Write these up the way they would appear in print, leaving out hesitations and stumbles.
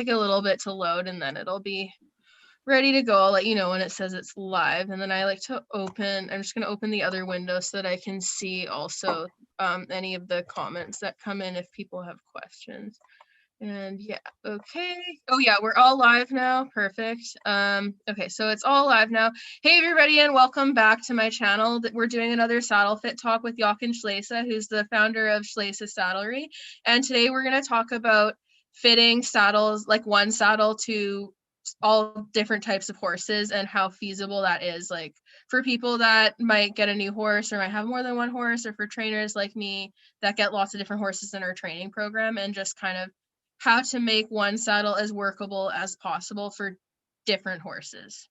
take a little bit to load and then it'll be ready to go. I'll let you know when it says it's live. And then I like to open, I'm just going to open the other window so that I can see also any of the comments that come in if people have questions. And yeah, okay. Oh yeah, we're all live now. Perfect. Okay, so it's all live now. Hey everybody, and welcome back to my channel. We're doing another saddle fit talk with Jochen Schleese, who's the founder of Schleese Saddlery. And today we're going to talk about fitting saddles, like one saddle to all different types of horses and how feasible that is, like for people that might get a new horse or might have more than one horse, or for trainers like me that get lots of different horses in our training program, and just kind of how to make one saddle as workable as possible for different horses.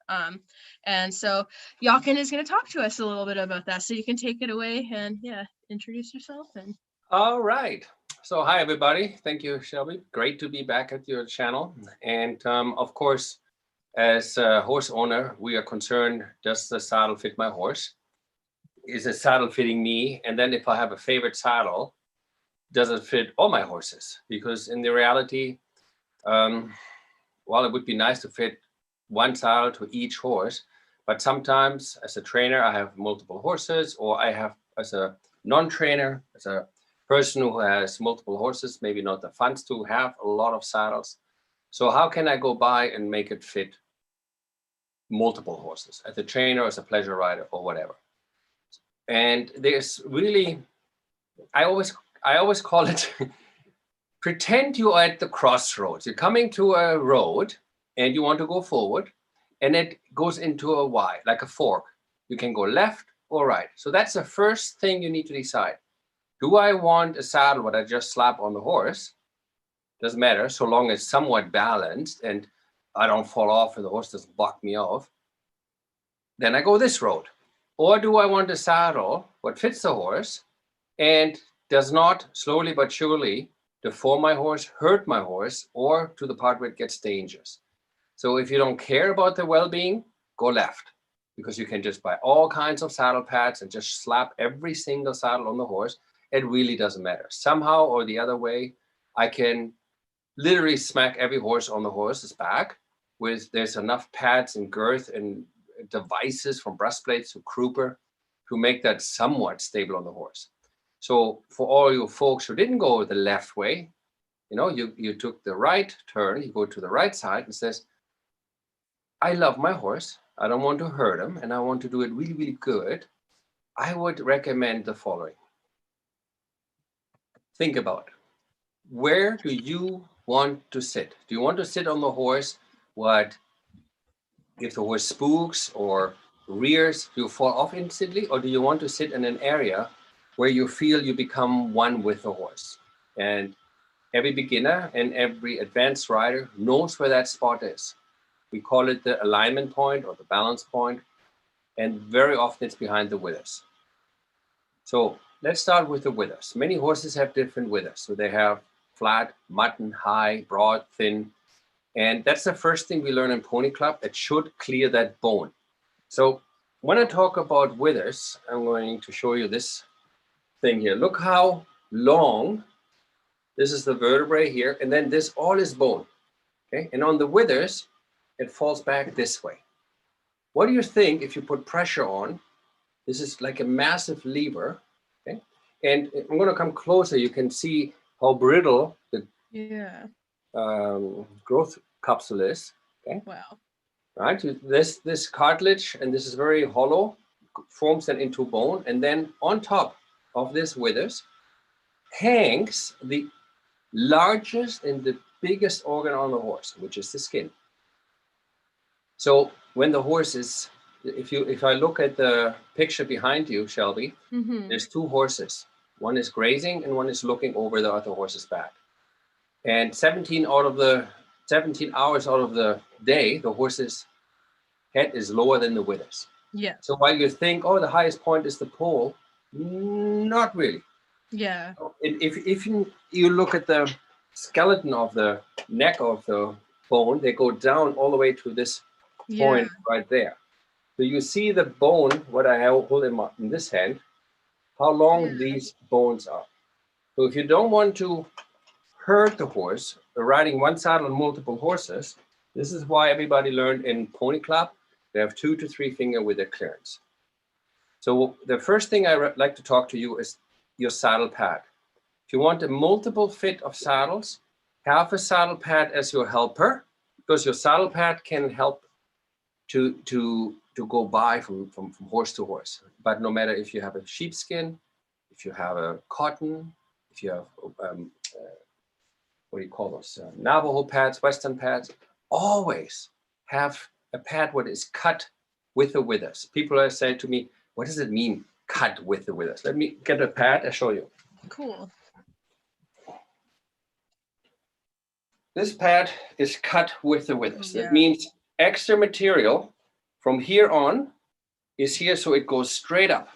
And so Jochen is going to talk to us a little bit about that. So you can take it away and yeah, introduce yourself. And all right. So hi, everybody. Thank you, Shelby. Great to be back at your channel. And of course, as a horse owner, we are concerned, does the saddle fit my horse? Is the saddle fitting me? And then if I have a favorite saddle, does it fit all my horses? Because in the reality, while it would be nice to fit one saddle to each horse, but sometimes as a trainer, I have multiple horses, or I have, as a non-trainer, as a person who has multiple horses, maybe not the funds to have a lot of saddles. So how can I go by and make it fit multiple horses as a trainer, as a pleasure rider, or whatever? And there's really, I always call it, pretend you are at the crossroads. You're coming to a road and you want to go forward, and it goes into a Y, like a fork. You can go left or right. So that's the first thing you need to decide. Do I want a saddle what I just slap on the horse? Doesn't matter, so long as it's somewhat balanced and I don't fall off and the horse doesn't block me off. Then I go this road. Or do I want a saddle what fits the horse and does not slowly but surely deform my horse, hurt my horse, or to the part where it gets dangerous? So if you don't care about the well-being, go left, because you can just buy all kinds of saddle pads and just slap every single saddle on the horse. It really doesn't matter. Somehow or the other way, I can literally smack every horse on the horse's back with, there's enough pads and girth and devices from breastplates to crouper to make that somewhat stable on the horse. So for all you folks who didn't go the left way, you took the right turn, you go to the right side and says, I love my horse, I don't want to hurt him, and I want to do it really, really good. I would recommend the following. Think about it. Where do you want to sit? Do you want to sit on the horse? What if the horse spooks or rears, do you fall off instantly? Or do you want to sit in an area where you feel you become one with the horse? And every beginner and every advanced rider knows where that spot is. We call it the alignment point or the balance point. And very often it's behind the withers. So let's start with the withers. Many horses have different withers. So they have flat, mutton, high, broad, thin. And that's the first thing we learn in Pony Club. It should clear that bone. So when I talk about withers, I'm going to show you this thing here. Look how long, this is the vertebrae here, and then this all is bone, okay? And on the withers, it falls back this way. What do you think if you put pressure on? This is like a massive lever, okay? And I'm gonna come closer, you can see how brittle the growth capsule is, okay? wow. Right, this cartilage, and this is very hollow, forms then into bone, and then on top of this withers hangs the largest and the biggest organ on the horse, which is the skin. So when the horse is, if I look at the picture behind you, Shelby, there's two horses. One is grazing and one is looking over the other horse's back. And 17 hours out of the day, the horse's head is lower than the withers. Yeah. So while you think, oh, the highest point is the pole, not really. Yeah. If you look at the skeleton of the neck of the bone, they go down all the way to this point right there. So you see the bone, what I hold in this hand, how long these bones are. So if you don't want to hurt the horse, riding one saddle on multiple horses, this is why everybody learned in Pony Club, they have 2 to 3 finger with their clearance. So the first thing I like to talk to you is your saddle pad. If you want a multiple fit of saddles, have a saddle pad as your helper, because your saddle pad can help to go by from horse to horse. But no matter if you have a sheepskin, if you have a cotton, if you have what do you call those? Navajo pads, Western pads, always have a pad what is cut with the withers. People are saying to me, what does it mean, cut with the withers? Let me get a pad and show you. Cool. This pad is cut with the withers. Yeah. That means extra material from here on is here, so it goes straight up.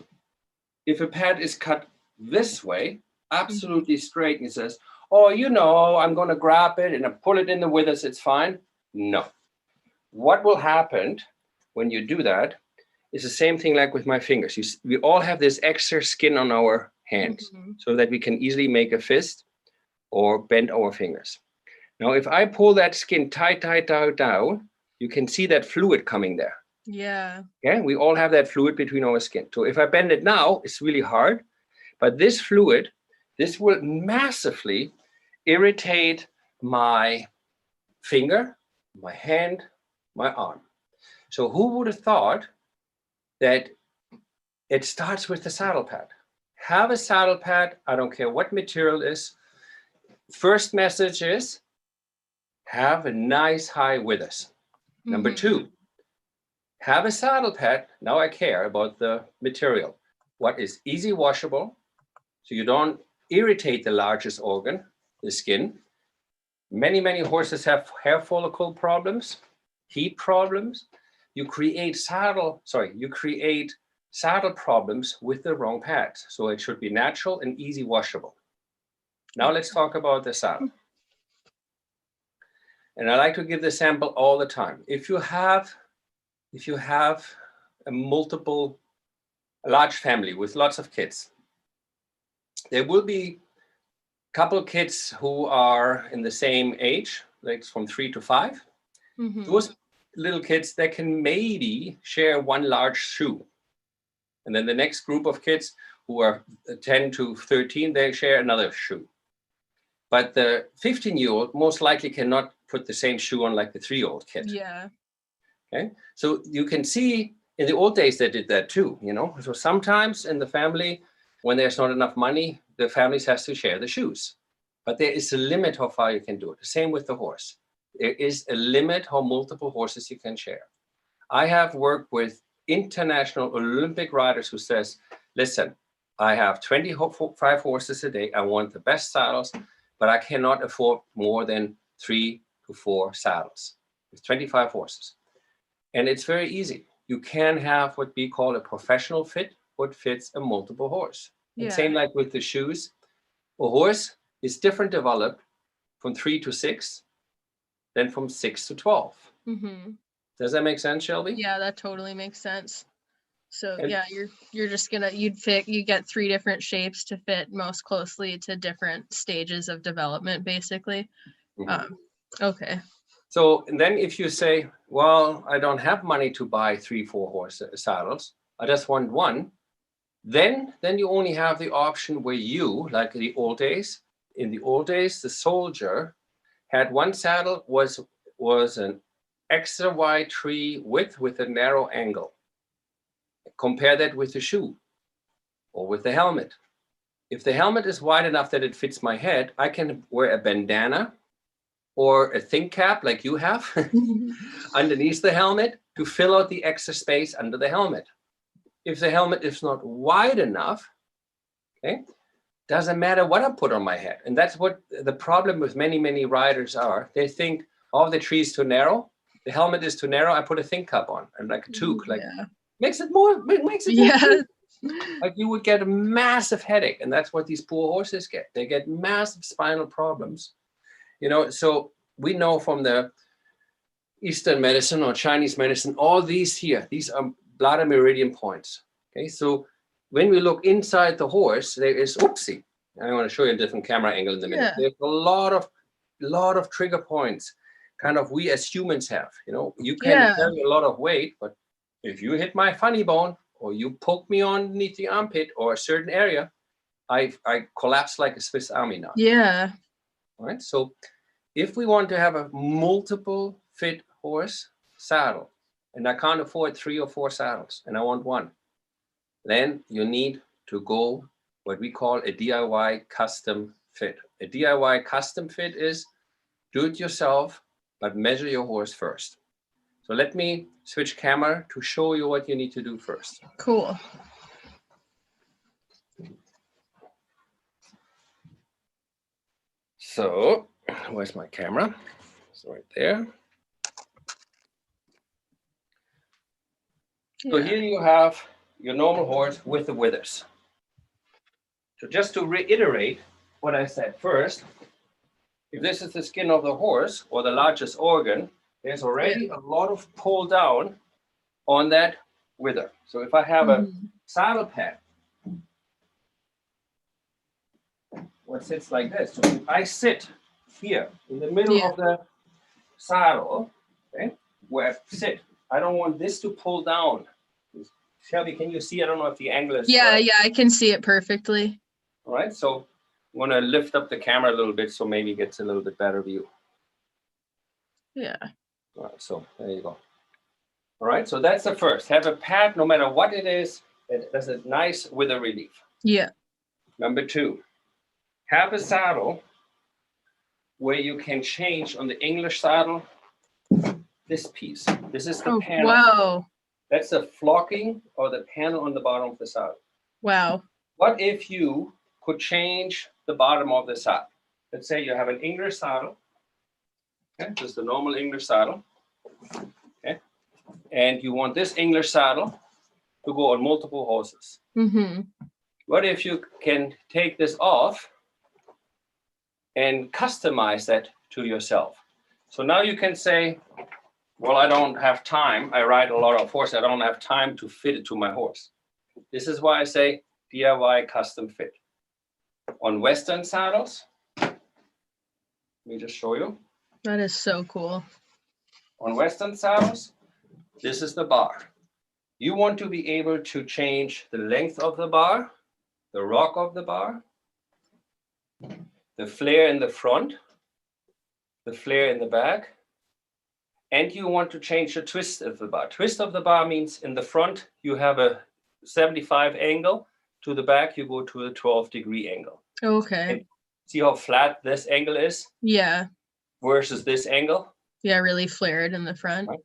If a pad is cut this way, absolutely straight, and it says, oh, you know, I'm going to grab it and I pull it in the withers, it's fine. No. What will happen when you do that is the same thing like with my fingers. We all have this extra skin on our hands so that we can easily make a fist or bend our fingers. Now, if I pull that skin tight down, you can see that fluid coming there. Yeah. Yeah, we all have that fluid between our skin. So if I bend it now, it's really hard. But this fluid, this will massively irritate my finger, my hand, my arm. So who would have thought that it starts with the saddle pad? Have a saddle pad, I don't care what material it is. First message is have a nice high withers. Number 2, have a saddle pad. Now I care about the material. What is easy washable, so you don't irritate the largest organ, the skin. Many horses have hair follicle problems, heat problems. You create saddle problems with the wrong pads. So it should be natural and easy washable. Now let's talk about the saddle. And I like to give the sample all the time. If you have a large family with lots of kids, there will be a couple of kids who are in the same age, like from 3 to 5. Those little kids, they can maybe share one large shoe. And then the next group of kids who are 10 to 13, they share another shoe. But the 15-year-old most likely cannot put the same shoe on like the 3-year-old kid. Yeah. Okay. So you can see in the old days they did that too, you know. So sometimes in the family, when there's not enough money, the families has to share the shoes. But there is a limit how far you can do it. The same with the horse. There is a limit how multiple horses you can share. I have worked with international Olympic riders who says, listen, I have 25 horses a day. I want the best saddles, but I cannot afford more than 3 to 4 saddles with 25 horses. And it's very easy. You can have what we call a professional fit, what fits a multiple horse. And same like with the shoes. A horse is different developed from 3 to 6 than from 6 to 12. Does that make sense, Shelby? Yeah, that totally makes sense. So yeah, you're just gonna you get 3 different shapes to fit most closely to different stages of development, basically. Okay. So and then if you say, well, I don't have money to buy 3-4 horse saddles, I just want one, then you only have the option where you, like in the old days, the soldier had one saddle was an extra wide tree width with a narrow angle. Compare that with the shoe or with the helmet. If the helmet is wide enough that it fits my head, I can wear a bandana or a think cap like you have underneath the helmet to fill out the extra space under the helmet. If the helmet is not wide enough, okay, doesn't matter what I put on my head. And that's what the problem with many riders are. They think, oh, the tree is too narrow, the helmet is too narrow, I put a think cap on and like a toque, like makes it more. Like you would get a massive headache, and that's what these poor horses get. They get massive spinal problems, you know. So we know from the Eastern medicine or Chinese medicine, all these are bladder meridian points. Okay, so when we look inside the horse, there is, oopsie, I want to show you a different camera angle in a minute. There's a lot of lot of trigger points, kind of we as humans have. You know, you can carry a lot of weight, but if you hit my funny bone or you poke me underneath the armpit or a certain area, I collapse like a Swiss Army knife. Yeah. All right. So if we want to have a multiple fit horse saddle, and I can't afford 3 or 4 saddles, and I want one, then you need to go what we call a DIY custom fit. A DIY custom fit is do it yourself, but measure your horse first. So let me switch camera to show you what you need to do first. Cool. So where's my camera? It's right there. So here you have your normal horse with the withers. So just to reiterate what I said first, if this is the skin of the horse or the largest organ, there's already a lot of pull down on that wither. So if I have a saddle pad, what sits like this, so if I sit here in the middle of the saddle, okay, where I sit, I don't want this to pull down. Shelby, can you see? I don't know if the angle is right. Yeah, I can see it perfectly. All right, so I'm going to lift up the camera a little bit so maybe it gets a little bit better view. Yeah. All right, so there you go. All right, so that's the first. Have a pad, no matter what it is, it does a nice wither relief. Yeah. Number 2, have a saddle where you can change on the English saddle this piece. This is the panel. Wow. That's the flocking or the panel on the bottom of the saddle. Wow. What if you could change the bottom of the saddle? Let's say you have an English saddle. Okay, this is the normal English saddle. Okay, and you want this English saddle to go on multiple horses. What if you can take this off and customize that to yourself? So now you can say, well, I don't have time. I ride a lot of horses. I don't have time to fit it to my horse. This is why I say DIY custom fit. On Western saddles, let me just show you. That is so cool. On Western saddles, this is the bar. You want to be able to change the length of the bar, the rock of the bar, the flare in the front, the flare in the back, and you want to change the twist of the bar. Twist of the bar means in the front, you have a 75 angle. To the back, you go to a 12-degree angle. Okay. And see how flat this angle is? Yeah. Versus this angle? Yeah, really flared in the front. Right.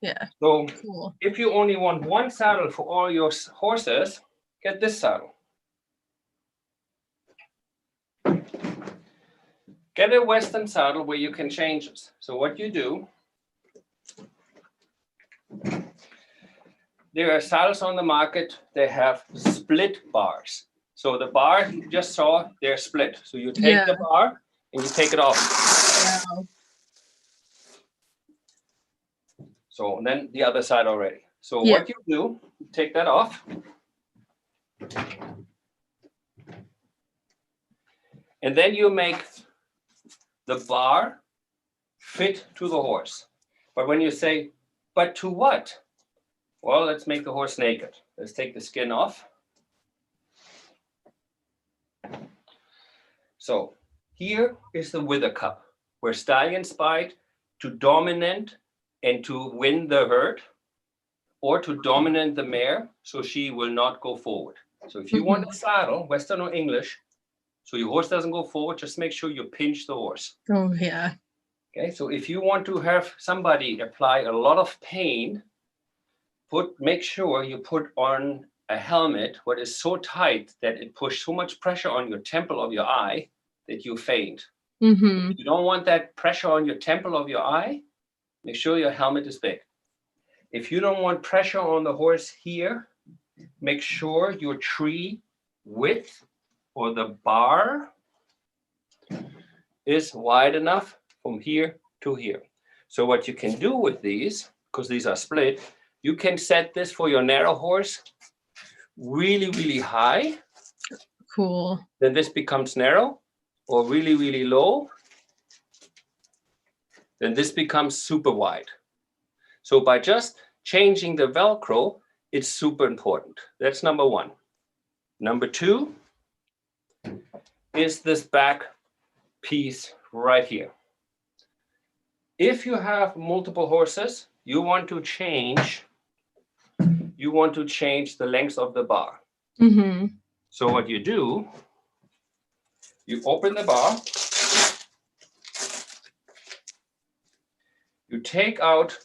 Yeah. So cool. If you only want one saddle for all your horses, get this saddle. Get a Western saddle where you can change this. So what you do, there are saddles on the market, they have split bars. So the bar you just saw, they're split. So you take the bar and you take it off. Wow. So and then the other side already. So what you do, take that off. And then you make the bar fit to the horse. But when you say, but to what? Well, let's make the horse naked. Let's take the skin off. So here is the wither cup, where stallions bite to dominate and to win the herd, or to dominate the mare so she will not go forward. So if you want a saddle, Western or English, so your horse doesn't go forward, just make sure you pinch the horse. Oh, yeah. Okay, so if you want to have somebody apply a lot of pain, make sure you put on a helmet what is so tight that it pushes so much pressure on your temple of your eye that you faint. If you don't want that pressure on your temple of your eye, make sure your helmet is big. If you don't want pressure on the horse here, make sure your tree width or the bar is wide enough from here to here. So what you can do with these, because these are split, you can set this for your narrow horse really, really high. Cool. Then this becomes narrow, or really, really low. then this becomes super wide. So by just changing the Velcro, it's super important. That's number one. Number two is this back piece right here. If you have multiple horses, you want to change the length of the bar. Mm-hmm. So what you do, you open the bar, you take out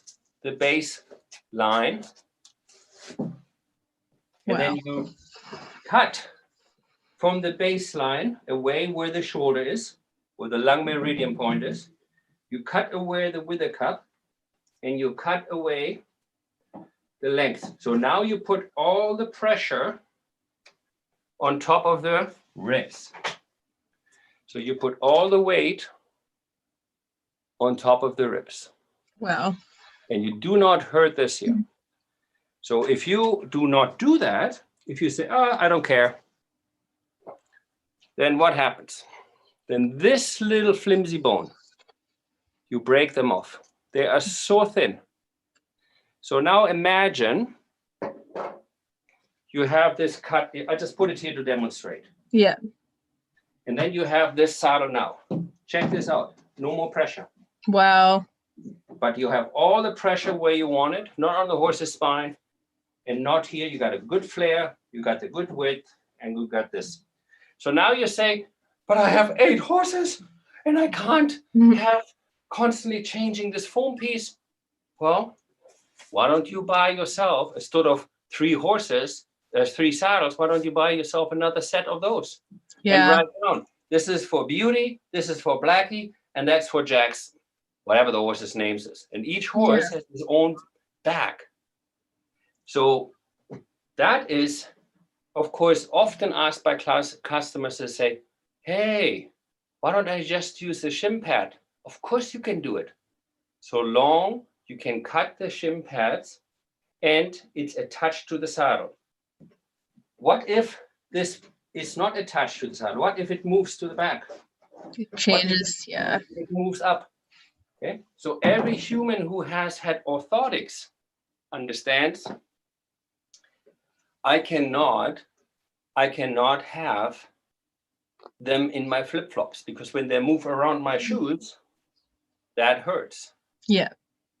the base line, and then you cut from the baseline away where the shoulder is, where the lung meridian point is. You cut away the wither cup, and you cut away the length. So now you put all the pressure on top of the ribs. So you put all the weight on top of the ribs. Wow. And you do not hurt this here. So if you do not do that, if you say, oh, I don't care, then what happens? Then this little flimsy bone, you break them off. They are so thin. So now imagine you have this cut. I just put it here to demonstrate. Yeah. And then you have this saddle now. Check this out. No more pressure. Wow. But you have all the pressure where you want it, not on the horse's spine and not here. You got a good flare, you got the good width, and you got this. So now you say, but I have 8 horses and I can't have constantly changing this foam piece. Well, why don't you buy yourself, instead of 3 horses, there's 3 saddles, why don't you buy yourself another set of those? Yeah. And write down, this is for Beauty, this is for Blackie, and that's for Jackson, whatever the horse's name is. And each horse has his own back. So that is, of course, often asked by customers to say, hey, why don't I just use the shim pad? Of course you can do it. So long you can cut the shim pads and it's attached to the saddle. What if this is not attached to the saddle? What if it moves to the back? It changes, yeah. It moves up. Okay, so every human who has had orthotics understands I cannot have them in my flip-flops because when they move around my shoes, that hurts. Yeah.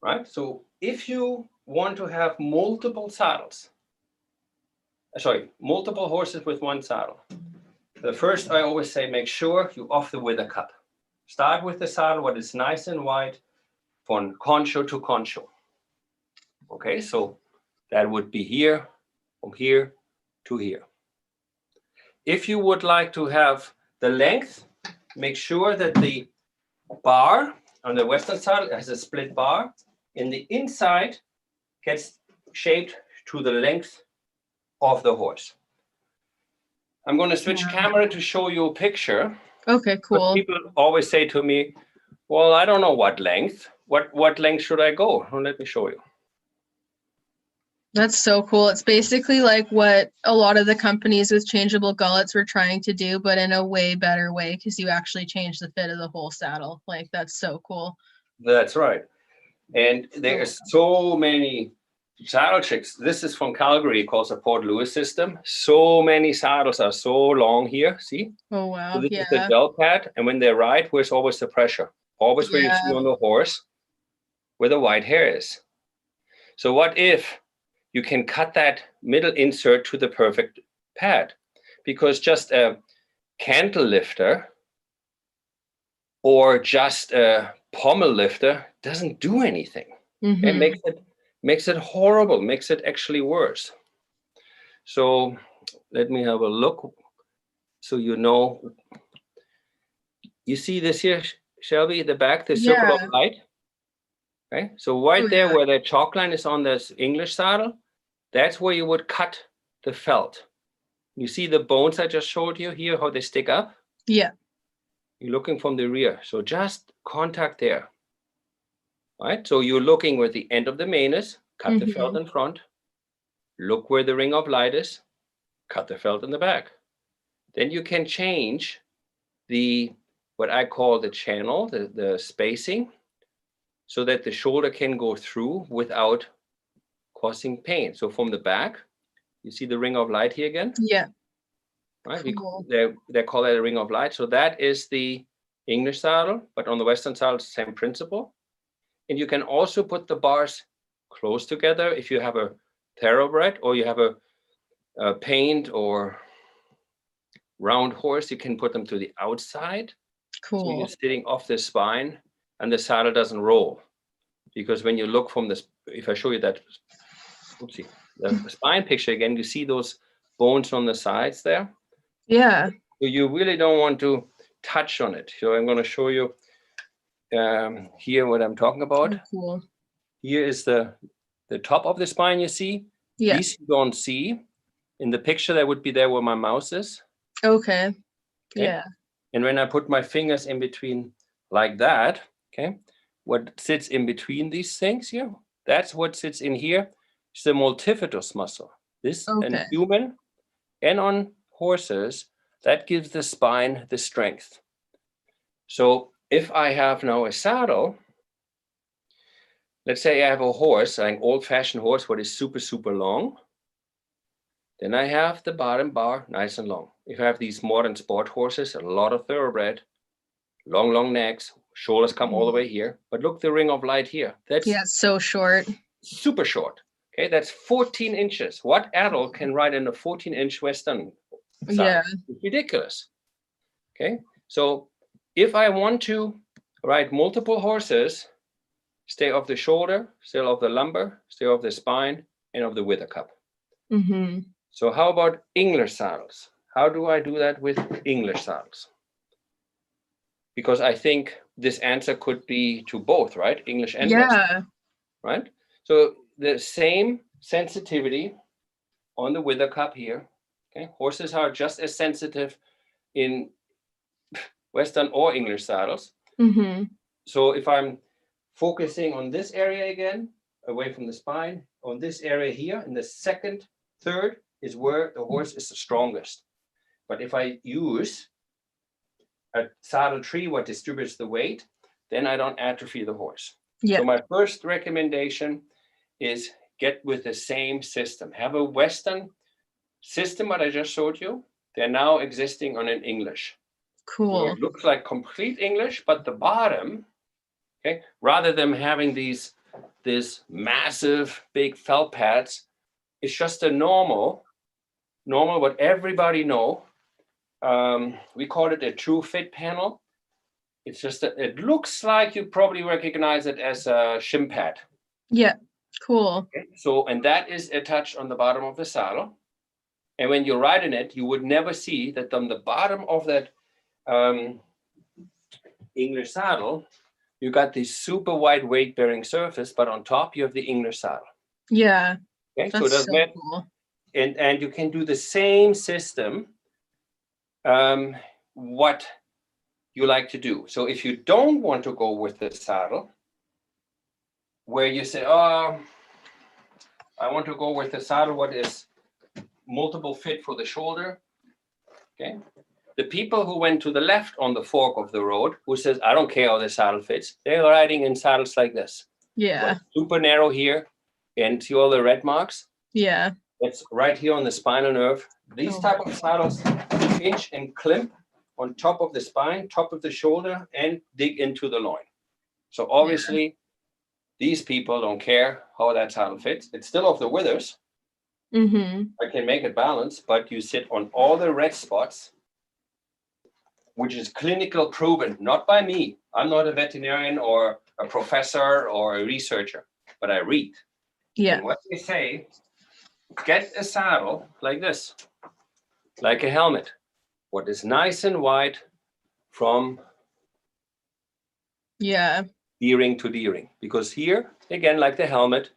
Right? So if you want to have multiple horses with one saddle, the first I always say, make sure you off the wither cup. Start with the saddle what is nice and wide from concho to concho. Okay, so that would be here, from here to here. If you would like to have the length, make sure that the bar on the western saddle has a split bar, and the inside gets shaped to the length of the horse. I'm going to switch camera to show you a picture. Okay, cool. But people always say to me, well, I don't know what length. What length should I go? Well, let me show you. That's so cool. It's basically like what a lot of the companies with changeable gullets were trying to do, but in a way better way because you actually change the fit of the whole saddle. Like, that's so cool. That's right. And there's so many saddle chicks. This is from Calgary, called the Port Louis system. So many saddles are so long here. See? Oh, wow. So this is the bell pad. And when they ride, where's always the pressure? Always where you see on the horse, where the white hair is. So what if you can cut that middle insert to the perfect pad? Because just a cantle lifter or just a pommel lifter doesn't do anything. Mm-hmm. It makes it horrible, makes it actually worse. So let me have a look. So you know, you see this here, Shelby, at the back, the circle of light. Okay, so right there where the chalk line is on this English saddle, that's where you would cut the felt. You see the bones I just showed you here, how they stick up? Yeah. You're looking from the rear. So just contact there. Right? So you're looking where the end of the mane is, cut the felt in front. Look where the ring of light is, cut the felt in the back. Then you can change what I call the channel, the spacing, so that the shoulder can go through without causing pain. So from the back, you see the ring of light here again? Yeah. Right? Cool. They call that a ring of light. So that is the English saddle, but on the Western saddle, it's the same principle. And you can also put the bars close together if you have a thoroughbred or you have a paint or round horse. You can put them to the outside. Cool. So you're sitting off the spine and the saddle doesn't roll. Because when you look from this, if I show you that, oopsie, the spine picture again, you see those bones on the sides there. Yeah. So you really don't want to touch on it. So I'm going to show you here what I'm talking about. Oh, cool. Here is the top of the spine, you see. Yeah. These you don't see. In the picture that would be there where my mouse is. Okay. Okay. Yeah. And when I put my fingers in between like that, okay, what sits in between these things here, that's what sits in here. It's the multifidus muscle. This in human and on horses, that gives the spine the strength. So if I have now a saddle, let's say I have a horse, an old-fashioned horse, what is super, super long, then I have the bottom bar nice and long. If I have these modern sport horses, a lot of thoroughbred, long necks, shoulders come all the way here. But look, the ring of light here. That's so short. Super short. Okay, that's 14 inches. What adult can ride in a 14-inch Western saddle? Yeah. It's ridiculous. Okay, so if I want to ride multiple horses, stay off the shoulder, stay off the lumbar, stay off the spine, and off the wither cup. Mm-hmm. So how about English saddles? How do I do that with English saddles? Because I think this answer could be to both, right? English and Western, right? So the same sensitivity on the wither cup here. Okay, horses are just as sensitive in Western or English saddles. Mm-hmm. So if I'm focusing on this area again, away from the spine, on this area here, in the second, third is where the horse is the strongest. But if I use a saddle tree, what distributes the weight, then I don't atrophy the horse. Yeah. So my first recommendation is get with the same system. Have a Western system, what I just showed you. They're now existing on an English. Cool. Where it looks like complete English, but the bottom, okay, rather than having this massive big felt pads, it's just a normal what everybody know. We call it a true fit panel. It's just it looks like you probably recognize it as a shim pad. Yeah, cool. Okay. So, and that is attached on the bottom of the saddle. And when you're riding it, you would never see that on the bottom of that English saddle, you got this super wide weight bearing surface, but on top you have the English saddle. Yeah. Okay, that's so that cool. And you can do the same system. What you like to do. So if you don't want to go with the saddle, where you say, oh, I want to go with the saddle, what is multiple fit for the shoulder. Okay. The people who went to the left on the fork of the road, who says, I don't care how the saddle fits, they're riding in saddles like this. Yeah. Like super narrow here, and see all the red marks? Yeah. It's right here on the spinal nerve. These type of saddles pinch and crimp on top of the spine, top of the shoulder, and dig into the loin. So obviously, these people don't care how that saddle fits. It's still off the withers. Mm-hmm. I can make it balanced, but you sit on all the red spots, which is clinical proven, not by me. I'm not a veterinarian or a professor or a researcher, but I read. Yeah. And what they say, get a saddle like this, like a helmet. What is nice and wide from D-ring to D-ring. Because here, again, like the helmet,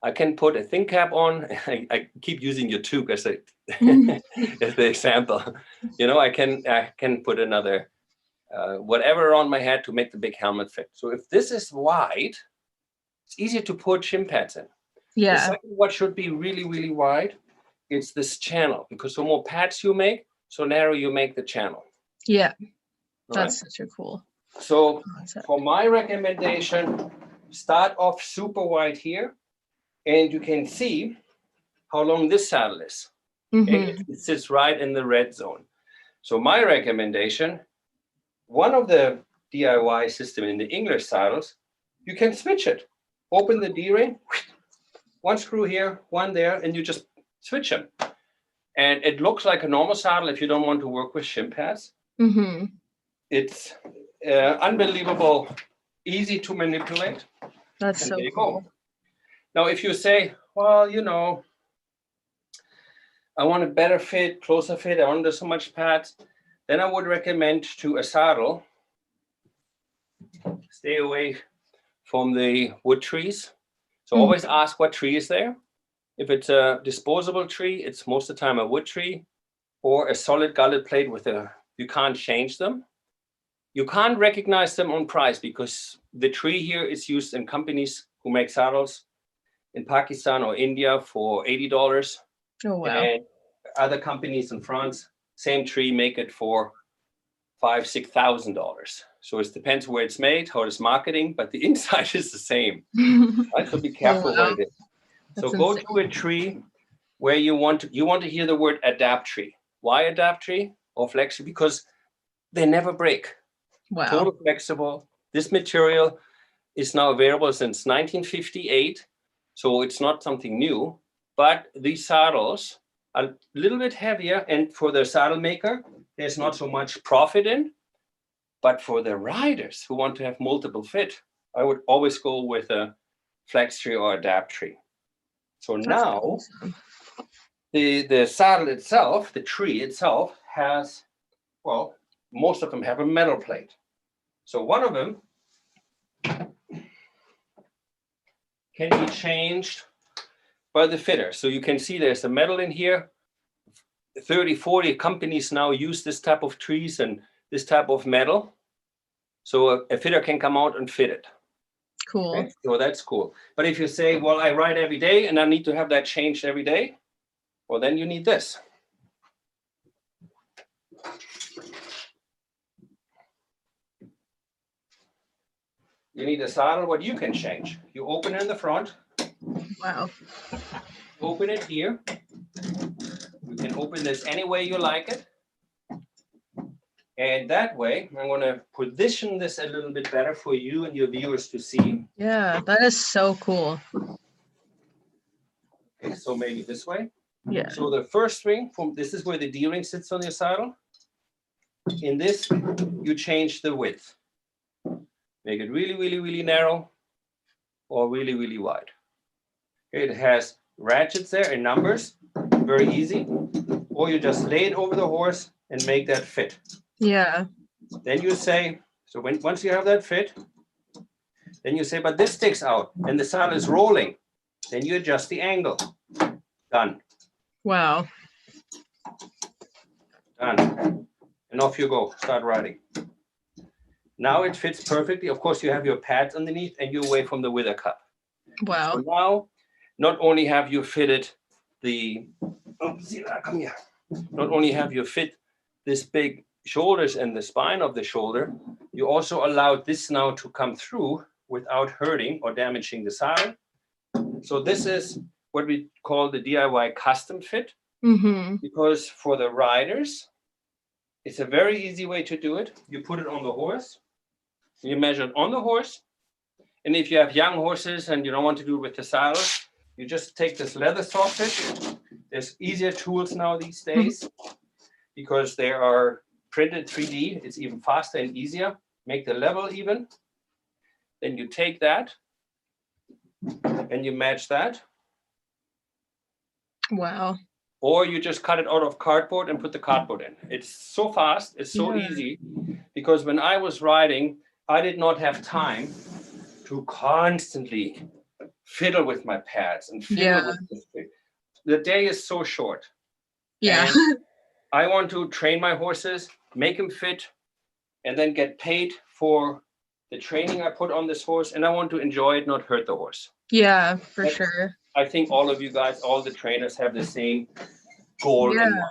I can put a thin cap on. I keep using your toque as as the example. You know, I can put another whatever on my head to make the big helmet fit. So if this is wide, it's easier to put shin pads in. Yeah. The second, what should be really, really wide, it's this channel, because the more pads you make, so narrow you make the channel. Yeah. That's such a cool So concept. for my recommendation, start off super wide here, and you can see how long this saddle is. Okay? It sits right in the red zone. So my recommendation, one of the DIY system in the English saddles, you can switch it. Open the D-ring, one screw here, one there, and you just switch them. And it looks like a normal saddle if you don't want to work with shim pads. It's unbelievable, easy to manipulate. That's so cool. Now, if you say, well, you know, I want a better fit, closer fit, I want so much pads, then I would recommend to a saddle, stay away from the wood trees. So always ask what tree is there. If it's a disposable tree, it's most of the time a wood tree or a solid gullet plate with you can't change them. You can't recognize them on price because the tree here is used in companies who make saddles in Pakistan or India for $80. Oh, wow. And other companies in France, same tree, make it for $5,000-$6,000. So it depends where it's made, how it's marketing, but the inside is the same. Right? So be careful what it is. So go to a tree where you want to hear the word adapt tree. Why adapt tree or flex tree? Because they never break. Wow. Total flexible. This material is now available since 1958. So it's not something new, but these saddles are a little bit heavier. And for the saddle maker, there's not so much profit in. But for the riders who want to have multiple fit, I would always go with a flex tree or adapt tree. So now awesome. the saddle itself, the tree itself has, well, most of them have a metal plate. So one of them can be changed by the fitter. So you can see there's a metal in here. 30, 40 companies now use this type of trees and this type of metal. So a fitter can come out and fit it. Cool. Okay? So that's cool. But if you say, well, I ride every day and I need to have that changed every day, well, then you need this. You need a saddle what you can change. You open it in the front. Wow. Open it here. You can open this any way you like it. And that way, I'm going to position this a little bit better for you and your viewers to see. Yeah, that is so cool. Okay, so maybe this way. Yeah. So the first ring, this is where the D-ring sits on your saddle. In this, you change the width. Make it really, really, really narrow or really, really wide. Okay, it has ratchets there in numbers, very easy. Or you just lay it over the horse and make that fit. Yeah. Then you say, so once you have that fit, then you say, but this sticks out and the saddle is rolling. Then you adjust the angle. Done. Wow. Done. And off you go, start riding. Now it fits perfectly. Of course, you have your pads underneath and you're away from the wither cup. Wow. So now, not only have you fitted the, come here. Not only have you fit this big shoulders and the spine of the shoulder, you also allowed this now to come through without hurting or damaging the saddle. So this is what we call the DIY custom fit. Because for the riders, it's a very easy way to do it. You put it on the horse. You measure it on the horse. And if you have young horses and you don't want to do it with the saddle, you just take this leather soffit. There's easier tools now these days because they are printed 3D. It's even faster and easier. Make the level even. Then you take that and you match that. Wow. Or you just cut it out of cardboard and put the cardboard in. It's so fast. It's so easy. Because when I was riding, I did not have time to constantly fiddle with my pads and fiddle with this thing. The day is so short. Yeah. And I want to train my horses, make them fit, and then get paid for the training I put on this horse. And I want to enjoy it, not hurt the horse. Yeah, for sure. I think all of you guys, all the trainers have the same goal in mind.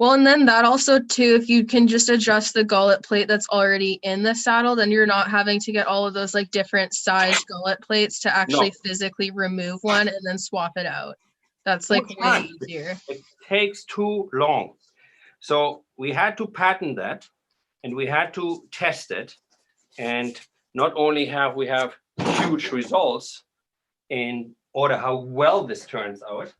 Well, and then that also too, if you can just adjust the gullet plate that's already in the saddle, then you're not having to get all of those like different size gullet plates to actually No, physically remove one and then swap it out. That's too like much way time. easier. It takes too long. So we had to patent that, and we had to test it. And not only have we have huge results in order how well this turns out,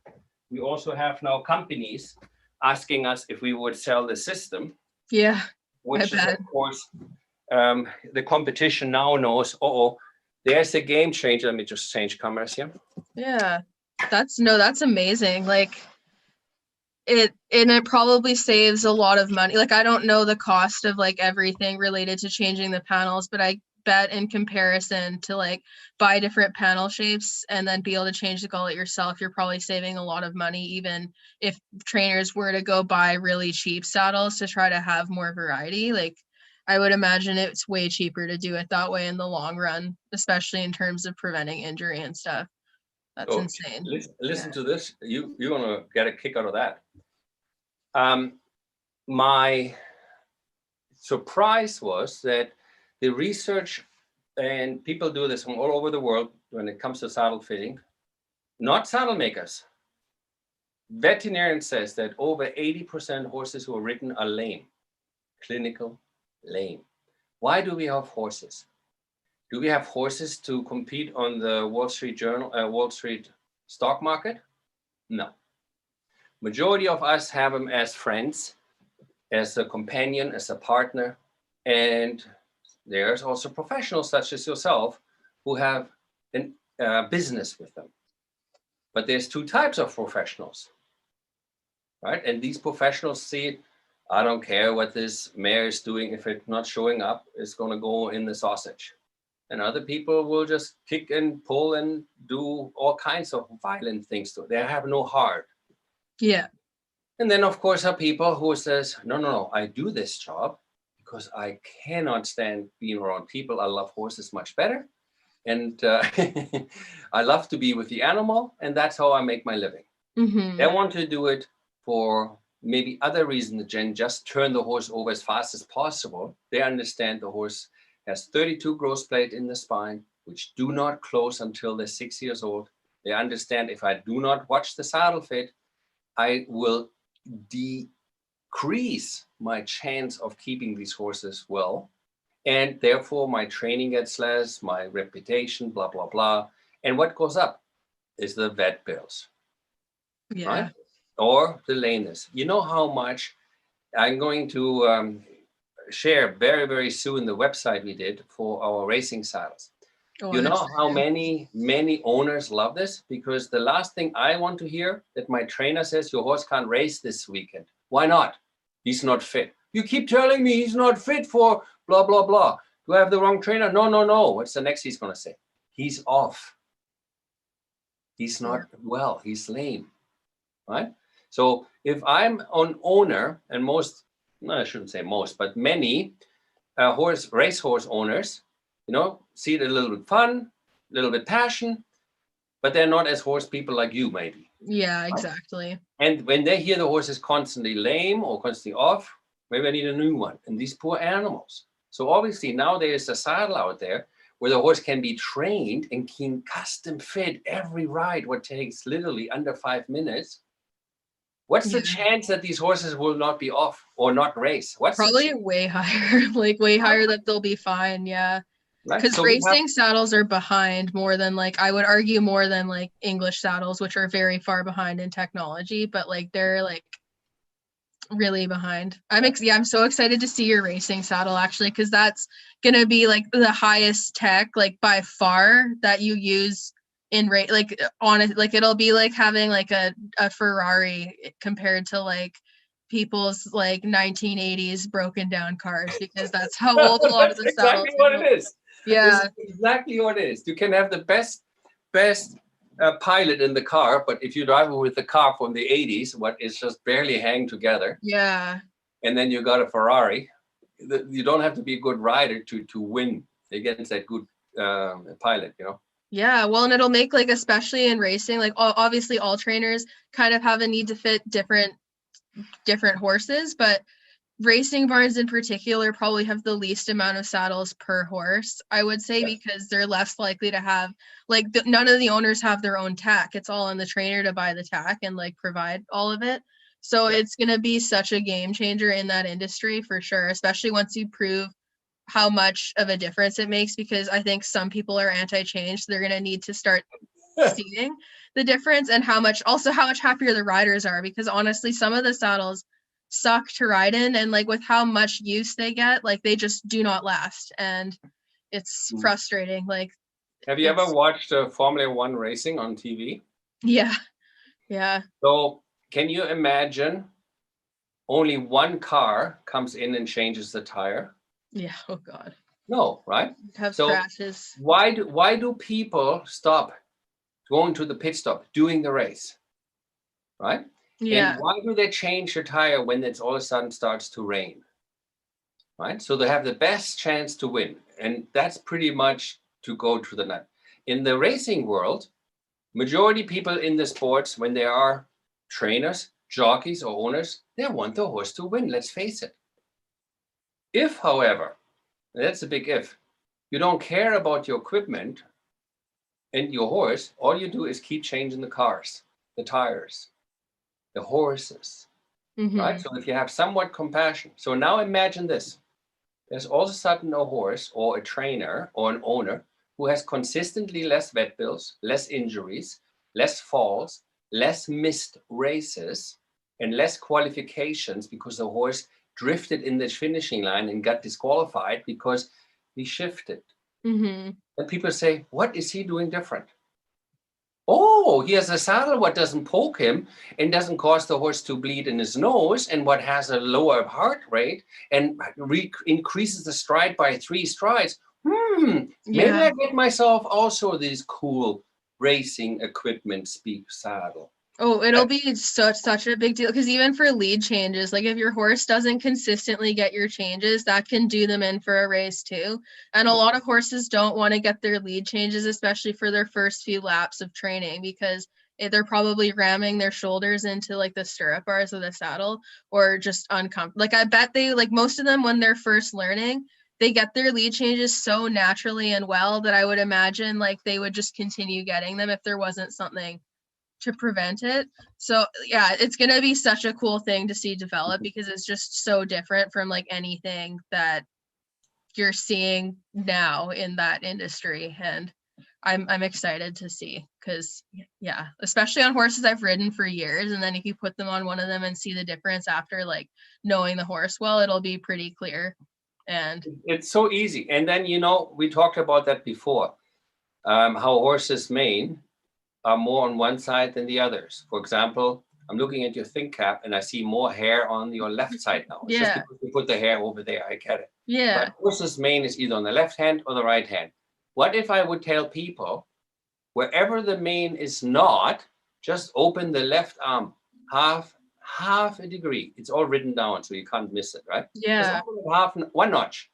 we also have now companies asking us if we would sell the system, Yeah, I which is, bet. of course, the competition now knows, there's a game changer. Let me just change cameras here. Yeah. That's amazing. Like it probably saves a lot of money. Like I don't know the cost of like everything related to changing the panels, but I bet in comparison to like buy different panel shapes and then be able to change the gullet yourself, you're probably saving a lot of money, even if trainers were to go buy really cheap saddles to try to have more variety. Like I would imagine it's way cheaper to do it that way in the long run, especially in terms of preventing injury and stuff. That's Oh, insane. listen to this. You're gonna get a kick out of that. My surprise was that the research, and people do this from all over the world when it comes to saddle fitting, not saddle makers. Veterinarian says that over 80% horses who are ridden are lame, clinical lame. Why do we have horses? Do we have horses to compete on the Wall Street stock market? No. Majority of us have them as friends, as a companion, as a partner, and there's also professionals such as yourself who have a business with them. But there's two types of professionals, right? And these professionals see, I don't care what this mare is doing. If it's not showing up, it's going to go in the sausage. And other people will just kick and pull and do all kinds of violent things to it. They have no heart. Yeah. And then, of course, are people who says, no, I do this job because I cannot stand being around people. I love horses much better. And I love to be with the animal. And that's how I make my living. Mm-hmm. They want to do it for maybe other reasons than just turn the horse over as fast as possible. They understand the horse has 32 growth plates in the spine, which do not close until they're 6 years old. They understand if I do not watch the saddle fit, I will decrease my chance of keeping these horses well. And therefore, my training gets less, my reputation, blah, blah, blah. And what goes up is the vet bills, Yeah. right? Or the lameness. You know how much I'm going to share very, very soon the website we did for our racing saddles. Oh, You know how exciting. many owners love this? Because the last thing I want to hear that my trainer says, your horse can't race this weekend. Why not? He's not fit. You keep telling me he's not fit for blah, blah, blah. Do I have the wrong trainer? No. What's the next he's going to say? He's off. He's not well. He's lame, right? So if I'm an owner, and most, no, I shouldn't say most, but many racehorse owners, see it a little bit fun, a little bit passion, but they're not as horse people like you, maybe. Yeah, exactly. And when they hear the horse is constantly lame or constantly off, maybe I need a new one. And these poor animals. So obviously now there is a saddle out there where the horse can be trained and can custom fit every ride, what takes literally under 5 minutes. What's the chance that these horses will not be off or not race? What's probably way higher, like way higher that they'll be fine. Yeah. Right? Because So racing saddles are behind more than like, I would argue more than like English saddles, which are very far behind in technology, but like they're like really behind. I'm so excited to see your racing saddle actually, because that's gonna be like the highest tech, like by far, that you use in like on it. Like it'll be like having like a Ferrari compared to like people's like 1980s broken down cars, because that's how old a lot of that's the saddles exactly what are. it is. Yeah. This is exactly what it is. You can have the best pilot in the car, but if you drive with the car from the 80s, what is just barely hanging together, Yeah. and then you got a Ferrari, you don't have to be a good rider to win against that good pilot, Yeah, well, and it'll make like, especially in racing, like obviously all trainers kind of have a need to fit different different horses, but racing barns in particular probably have the least amount of saddles per horse, I would say, because they're less likely to have, like, none of the owners have their own tack. It's all on the trainer to buy the tack and like provide all of it. So it's going to be such a game changer in that industry for sure, especially once you prove how much of a difference it makes, because I think some people are anti-change. So they're going to need to start seeing the difference, and how much happier the riders are, because honestly, some of the saddles suck to ride in, and like with how much use they get, like they just do not last, and it's frustrating. Like, have you ever watched Formula One racing on TV? Yeah. So can you imagine only one car comes in and changes the tire? Yeah. Oh God. No, right? Have so crashes. Why do people stop going to the pit stop, doing the race, right? Yeah. And why do they change the tire when it's all of a sudden starts to rain, right? So they have the best chance to win, and that's pretty much to go to the net. In the racing world, majority people in the sports, when they are trainers, jockeys, or owners, they want the horse to win. Let's face it. If, however, that's a big if, you don't care about your equipment and your horse, all you do is keep changing the cars, the tires, the horses, right? So if you have somewhat compassion. So now imagine this. There's all of a sudden a horse or a trainer or an owner who has consistently less vet bills, less injuries, less falls, less missed races, and less qualifications because the horse drifted in the finishing line and got disqualified because he shifted. And people say, what is he doing different? Oh, he has a saddle what doesn't poke him and doesn't cause the horse to bleed in his nose, and what has a lower heart rate and increases the stride by 3 strides. Maybe I get myself also this cool racing equipment speak saddle. Oh, it'll be such a big deal, because even for lead changes, like if your horse doesn't consistently get your changes, that can do them in for a race too. And a lot of horses don't want to get their lead changes, especially for their first few laps of training, because they're probably ramming their shoulders into like the stirrup bars of the saddle, or just uncomfortable. Like I bet they, like most of them when they're first learning, they get their lead changes so naturally and well that I would imagine like they would just continue getting them if there wasn't something to prevent it. So yeah, it's going to be such a cool thing to see develop, because it's just so different from like anything that you're seeing now in that industry. And I'm excited to see, because yeah, especially on horses I've ridden for years, and then if you put them on one of them and see the difference after like knowing the horse well, it'll be pretty clear. And it's so easy. And then, we talked about that before, how horses' mane are more on one side than the others. For example, I'm looking at your think cap and I see more hair on your left side now. It's just because we put the hair over there, I get it. Yeah. But horse's mane is either on the left hand or the right hand. What if I would tell people, wherever the mane is not, just open the left arm half a degree. It's all written down so you can't miss it, right? Yeah. Just open it one notch.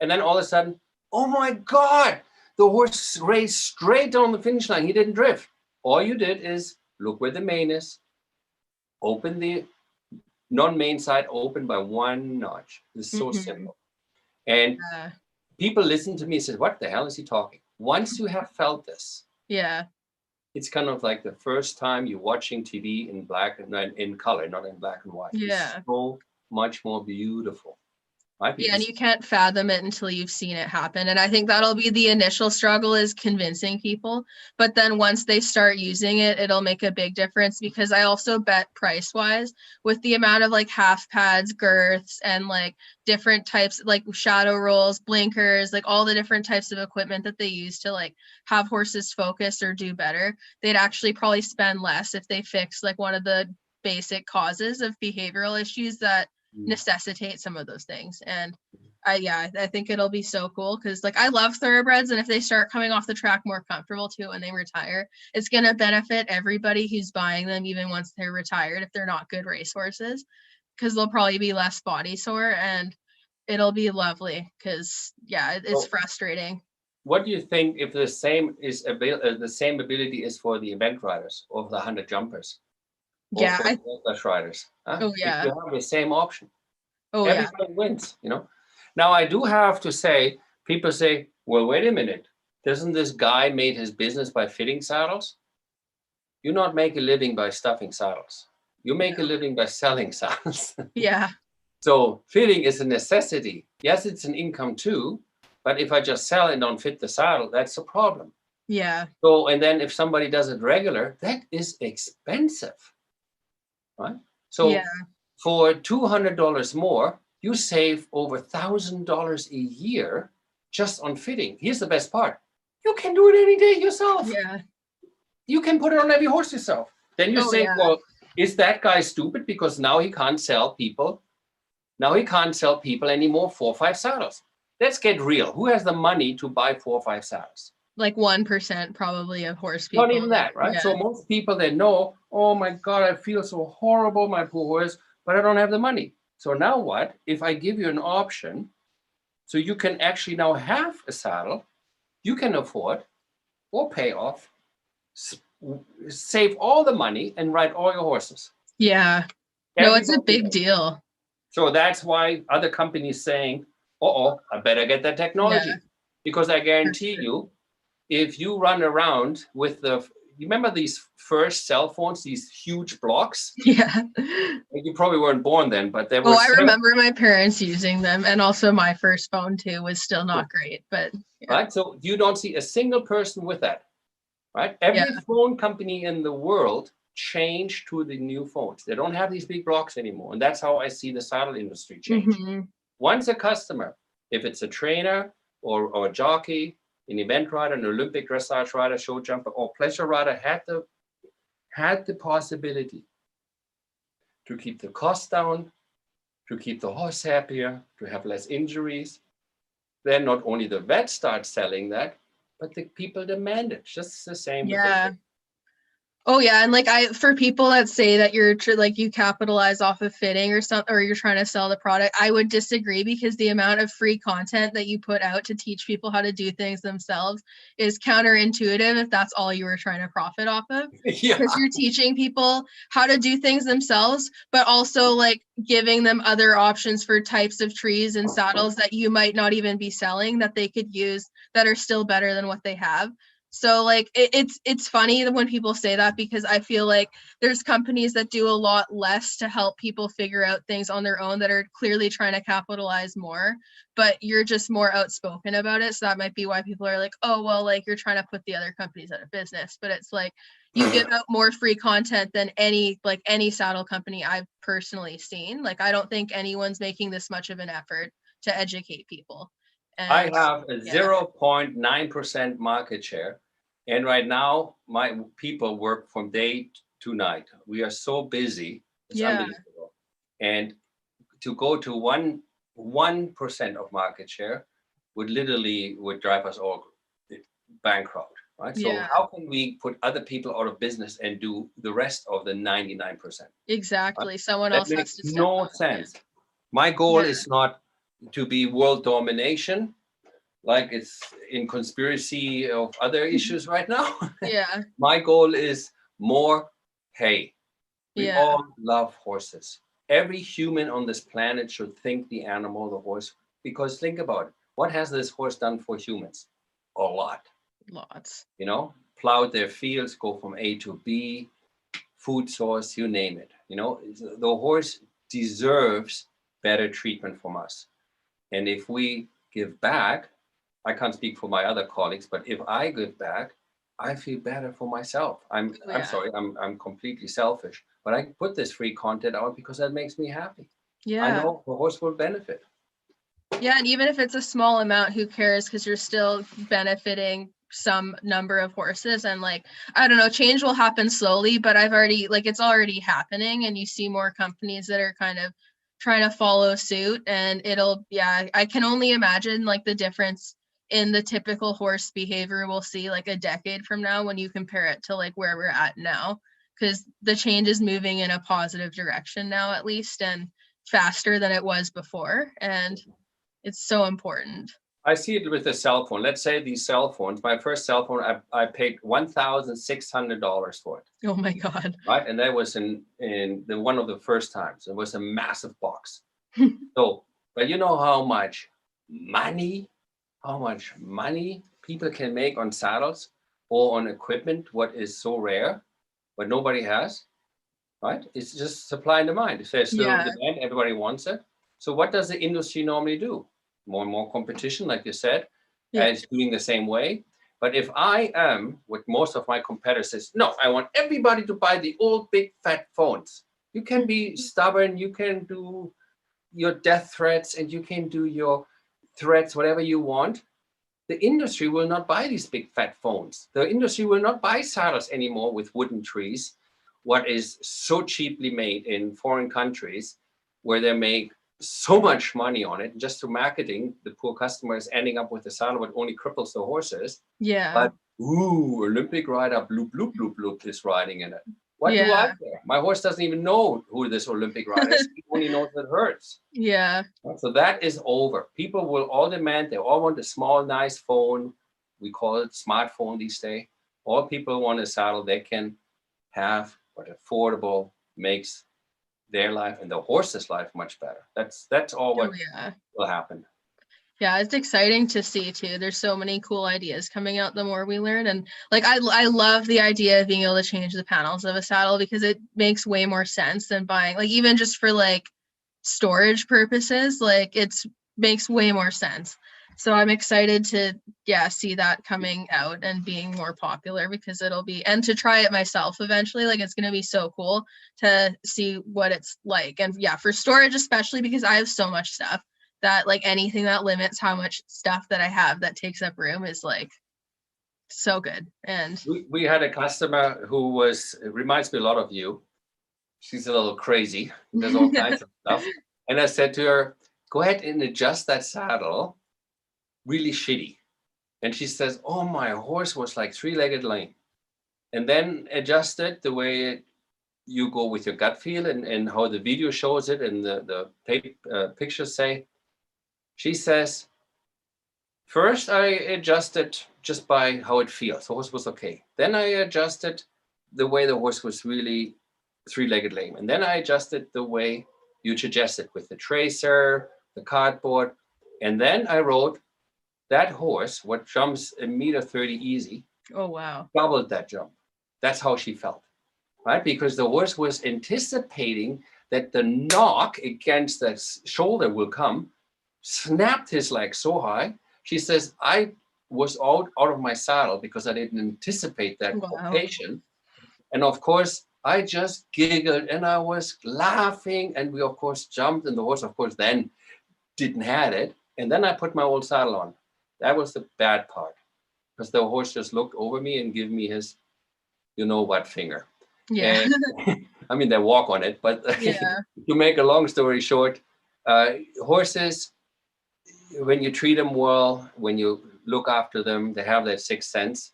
And then all of a sudden, oh my God, the horse raced straight down the finish line. He didn't drift. All you did is look where the mane is, open the non-mane side, open by one notch. It's so simple. And people listen to me and say, what the hell is he talking? Once you have felt this, it's kind of like the first time you're watching TV in black and in color, not in black and white. It's so much more beautiful. Right? Yeah, and you can't fathom it until you've seen it happen. And I think that'll be the initial struggle, is convincing people. But then once they start using it, it'll make a big difference, because I also bet price-wise, with the amount of like half pads, girths, and like different types, like shadow rolls, blinkers, like all the different types of equipment that they use to like have horses focus or do better, they'd actually probably spend less if they fix like one of the basic causes of behavioral issues that necessitate some of those things. And I think it'll be so cool, because like I love thoroughbreds, and if they start coming off the track more comfortable too when they retire, it's going to benefit everybody who's buying them, even once they're retired, if they're not good racehorses, because they'll probably be less body sore, and it'll be lovely, because it's frustrating. What do you think if the same ability is for the event riders or the 100 jumpers? or Yeah. for the dressage riders. Oh, If yeah. you have the same option, Oh, yeah. everybody wins, you know. Now, I do have to say, people say, well, wait a minute. Doesn't this guy made his business by fitting saddles? You not make a living by stuffing saddles. You make a living by selling saddles. Yeah. So fitting is a necessity. Yes, it's an income too, but if I just sell and don't fit the saddle, that's a problem. Yeah. So, and then if somebody does it regular, that is expensive, right? So Yeah. for $200 more, you save over $1,000 a year just on fitting. Here's the best part. You can do it any day yourself. Yeah. You can put it on every horse yourself. Then you Oh, say, yeah. well, is that guy stupid because now he can't sell people? Now he can't sell people anymore 4 or 5 saddles. Let's get real. Who has the money to buy 4 or 5 saddles? Like 1% probably of horse people. Not even that, right? Yeah. So most people, they know, oh my God, I feel so horrible, my poor horse, but I don't have the money. So now what? If I give you an option, so you can actually now have a saddle you can afford or pay off, save all the money and ride all your horses. Yeah. No, it's a Everybody big knows. deal. So that's why other companies saying, uh-oh, I better get that technology. Yeah. Because I guarantee you, if you run around with you remember these first cell phones, these huge blocks? Yeah. You probably weren't born then, but there were Oh, I remember my parents using them, and also my first phone too was still not great, but yeah. Right? So you don't see a single person with that, right? Every phone company in the world changed to the new phones. They don't have these big blocks anymore. And that's how I see the saddle industry change. Mm-hmm. Once a customer, if it's a trainer or a jockey, an event rider, an Olympic dressage rider, show jumper, or pleasure rider had the possibility to keep the cost down, to keep the horse happier, to have less injuries, then not only the vet starts selling that, but the people demand it. Just the same with the Oh yeah, and like for people that say that you're like you capitalize off of fitting or something, or you're trying to sell the product, I would disagree because the amount of free content that you put out to teach people how to do things themselves is counterintuitive if that's all you were trying to profit off of. Yeah. Because you're teaching people how to do things themselves, but also like giving them other options for types of trees and saddles that you might not even be selling that they could use that are still better than what they have. So like it's funny when people say that because I feel like there's companies that do a lot less to help people figure out things on their own that are clearly trying to capitalize more, but you're just more outspoken about it. So that might be why people are like, oh, well, like you're trying to put the other companies out of business. But it's like you give out more free content than any saddle company I've personally seen. Like I don't think anyone's making this much of an effort to educate people. I have a 0.9% market share. And right now, my people work from day to night. We are so busy. It's unbelievable. And to go to 1% of market share would drive us all bankrupt, right? So how can we put other people out of business and do the rest of the 99%? Exactly. Someone That else makes has to step no up. sense. My goal is not to be world domination, like it's in conspiracy of other issues right now. Yeah. My goal is more, hey, we all love horses. Every human on this planet should think the animal, the horse, because think about it. What has this horse done for humans? A lot. Lots. You know, plowed their fields, go from A to B, food source, you name it. You know, the horse deserves better treatment from us. And if we give back, I can't speak for my other colleagues, but if I give back, I feel better for myself. I'm sorry, I'm completely selfish, but I put this free content out because that makes me happy. Yeah. I know the horse will benefit. Yeah, and even if it's a small amount, who cares? Because you're still benefiting some number of horses. And like, I don't know, change will happen slowly, but it's already happening. And you see more companies that are kind of trying to follow suit. And I can only imagine like the difference in the typical horse behavior we'll see like a decade from now when you compare it to like where we're at now. Because the change is moving in a positive direction now, at least, and faster than it was before. And it's so important. I see it with a cell phone. Let's say these cell phones, my first cell phone, I paid $1,600 for it. Oh my God. Right. And that was in the one of the first times. It was a massive box. So, but you know how much money people can make on saddles or on equipment, what is so rare, what nobody has, right? It's just supply and demand. If there's still demand, everybody wants it. So what does the industry normally do? More and more competition, like you said, and it's doing the same way. But if I am what most of my competitors is, no, I want everybody to buy the old big fat phones. You can be stubborn, you can do your death threats, and you can do your threats, whatever you want. The industry will not buy these big fat phones. The industry will not buy saddles anymore with wooden trees, what is so cheaply made in foreign countries where they make so much money on it. Just to marketing, the poor customer is ending up with a saddle that only cripples the horses. Yeah. But Olympic rider bloop bloop bloop bloop is riding in it. What do I care? My horse doesn't even know who this Olympic rider is. He only knows it hurts. Yeah. So that is over. People will all demand, they all want a small, nice phone. We call it smartphone these days. All people want a saddle they can have, but affordable, makes their life and the horse's life much better. That's all what will happen. Yeah, it's exciting to see too. There's so many cool ideas coming out the more we learn. And like I love the idea of being able to change the panels of a saddle because it makes way more sense than buying, like even just for like storage purposes, like it's makes way more sense. So I'm excited to see that coming out and being more popular because it'll be, and to try it myself eventually. Like it's gonna be so cool to see what it's like. And for storage especially, because I have so much stuff that like anything that limits how much stuff that I have that takes up room is like so good. And we had a customer who reminds me a lot of you. She's a little crazy. There's all kinds of stuff. And I said to her, go ahead and adjust that saddle really shitty. And she says, oh, my horse was like three-legged lame. And then adjust it the way you go with your gut feel and how the video shows it and the pictures say. She says, first I adjusted just by how it feels. The horse was okay. Then I adjusted the way the horse was really three-legged lame. And then I adjusted the way you suggested with the tracer, the cardboard. And then I wrote that horse, what jumps 1.30 meters easy. Oh, wow. Doubled that jump. That's how she felt, right? Because the horse was anticipating that the knock against the shoulder will come, snapped his leg so high. She says, I was out of my saddle because I didn't anticipate that occasion. And of course, I just giggled and I was laughing. And we, of course, jumped. And the horse, of course, then didn't have it. And then I put my old saddle on. That was the bad part. Because the horse just looked over me and gave me his, you know what, finger. Yeah. And, I mean, they walk on it. But to make a long story short, horses, when you treat them well, when you look after them, they have that sixth sense.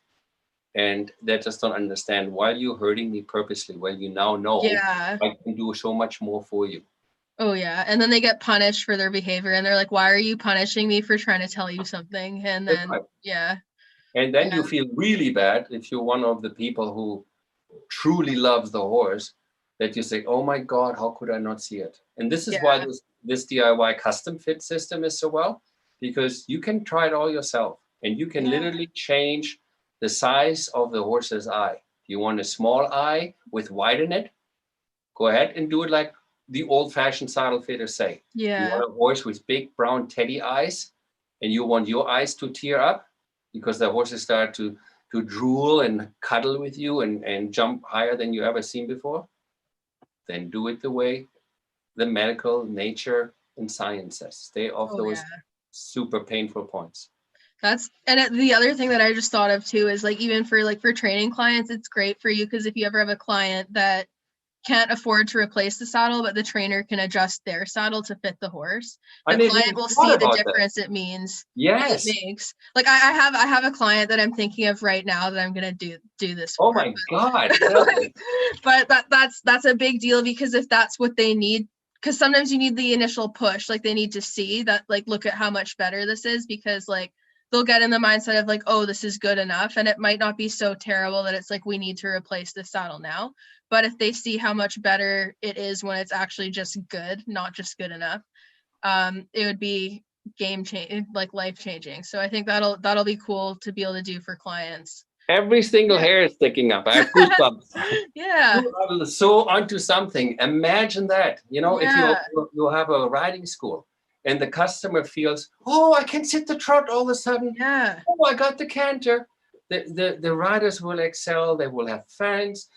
And they just don't understand, why are you hurting me purposely when you now know I can do so much more for you. Oh, yeah. And then they get punished for their behavior. And they're like, why are you punishing me for trying to tell you something? And then, And then you feel really bad if you're one of the people who truly loves the horse, that you say, oh, my God, how could I not see it? And this is why this DIY custom fit system is so well, because you can try it all yourself and you can literally change the size of the horse's eye. You want a small eye with white in it? Go ahead and do it like the old-fashioned saddle fitters say. You want a horse with big brown teddy eyes, and you want your eyes to tear up because the horses start to drool and cuddle with you and jump higher than you ever seen before? Then do it the way the medical, nature, and science says. Stay off those super painful points. The other thing that I just thought of too is like, even for training clients, it's great for you because if you ever have a client that can't afford to replace the saddle, but the trainer can adjust their saddle to fit the horse, the client will see the difference it means. It makes. Like I have a client that I'm thinking of right now that I'm gonna do this for. Oh my God. But that's a big deal because if that's what they need, because sometimes you need the initial push, like they need to see that, like, look at how much better this is, because like they'll get in the mindset of like, oh, this is good enough, and it might not be so terrible that it's like we need to replace this saddle now. But if they see how much better it is when it's actually just good, not just good enough, it would be game changing, like life changing. So I think that'll be cool to be able to do for clients. Every single hair is sticking up. I have goosebumps. Yeah. You are so onto something. Imagine that. You know, if you have a riding school and the customer feels, oh, I can sit the trot all of a sudden. Yeah. Oh, I got the canter. The riders will excel. They will have fans.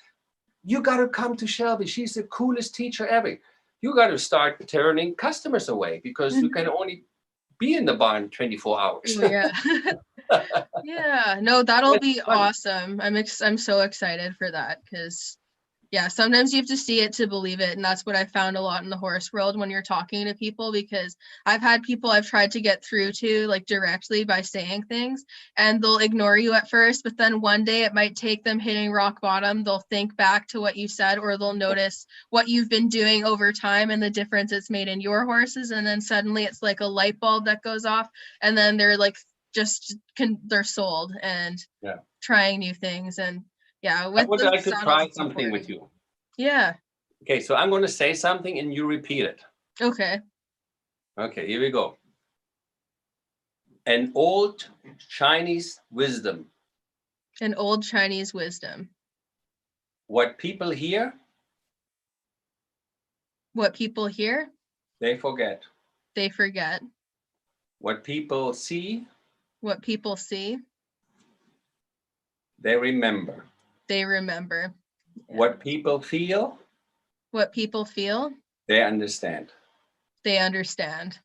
You got to come to Shelby. She's the coolest teacher ever. You got to start turning customers away, because you can only be in the barn 24 hours. Oh, yeah. Yeah, no, that'll be awesome. I'm so excited for that, because yeah, sometimes you have to see it to believe it, and that's what I found a lot in the horse world when you're talking to people, because I've had people I've tried to get through to like directly by saying things, and they'll ignore you at first, but then one day it might take them hitting rock bottom. They'll think back to what you said, or they'll notice what you've been doing over time and the difference it's made in your horses, and then suddenly it's like a light bulb that goes off, and then they're like they're sold and trying new things. And yeah, I would like to try something with you. Yeah. Okay, so I'm going to say something and you repeat it. Okay. Okay, here we go. An old Chinese wisdom. An old Chinese wisdom. What people hear. What people hear. They forget. They forget. What people see. What people see. They remember. They remember. Yeah. What people feel. What people feel. They understand. They understand.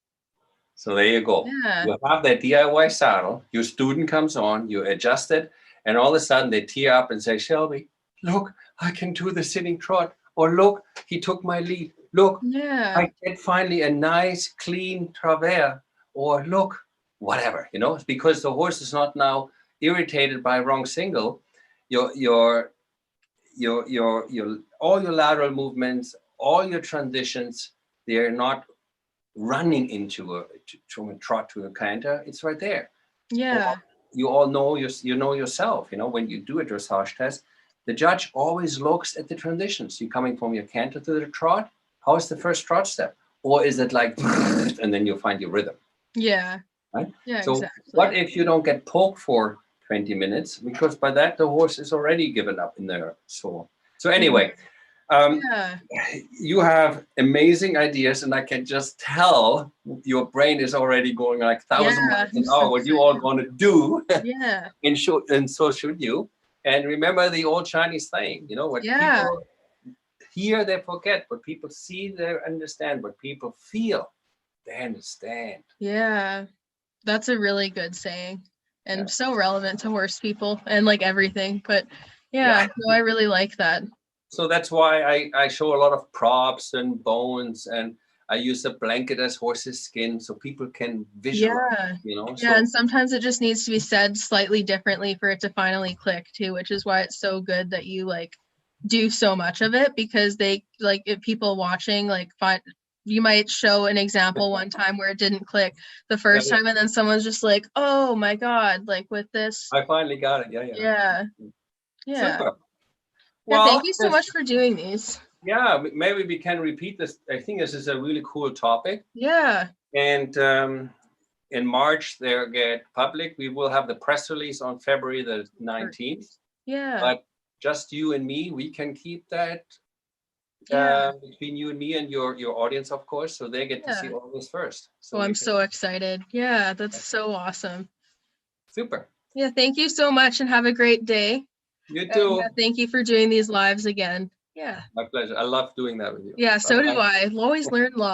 So there you go. Yeah. You have that DIY saddle. Your student comes on, you adjust it, and all of a sudden they tear up and say, Shelby, look, I can do the sitting trot. Or look, he took my lead. Look, I get finally a nice, clean travers. Or look, whatever, you know, because the horse is not now irritated by wrong single. Your all your lateral movements, all your transitions, they're not running into a trot to a canter. It's right there. Yeah. Or you all know you know yourself. You know, when you do a dressage test, the judge always looks at the transitions. You coming from your canter to the trot. How is the first trot step? Or is it like, and then you find your rhythm? Yeah. Right. Yeah. So exactly. What if you don't get poked for 20 minutes? Because by that the horse is already given up in there. So anyway, you have amazing ideas, and I can just tell your brain is already going like 1,000 miles an hour. What you all going to do? Yeah. And so should you. And remember the old Chinese saying, you know, what people hear, they forget. What people see, they understand. What people feel, they understand. Yeah, that's a really good saying, and so relevant to horse people and like everything. But no, I really like that. So that's why I show a lot of props and bones, and I use a blanket as horse's skin so people can visualize, you know. Yeah, and sometimes it just needs to be said slightly differently for it to finally click too, which is why it's so good that you like do so much of it, because they like, if people watching like find, you might show an example one time where it didn't click the first time, and then someone's just like, oh my God, like with this. I finally got it. Yeah. Super. Well, thank you so much for doing these. Yeah, maybe we can repeat this. I think this is a really cool topic. Yeah. And in March, they get public. We will have the press release on February the 19th. Yeah. But just you and me, we can keep that between you and me and your audience, of course, so they get to see all this first. So I'm so excited. Yeah, that's so awesome. Super. Yeah, thank you so much, and have a great day. You too. And, thank you for doing these lives again. Yeah. My pleasure. I love doing that with you. Yeah, so do I. I'll always learn a lot.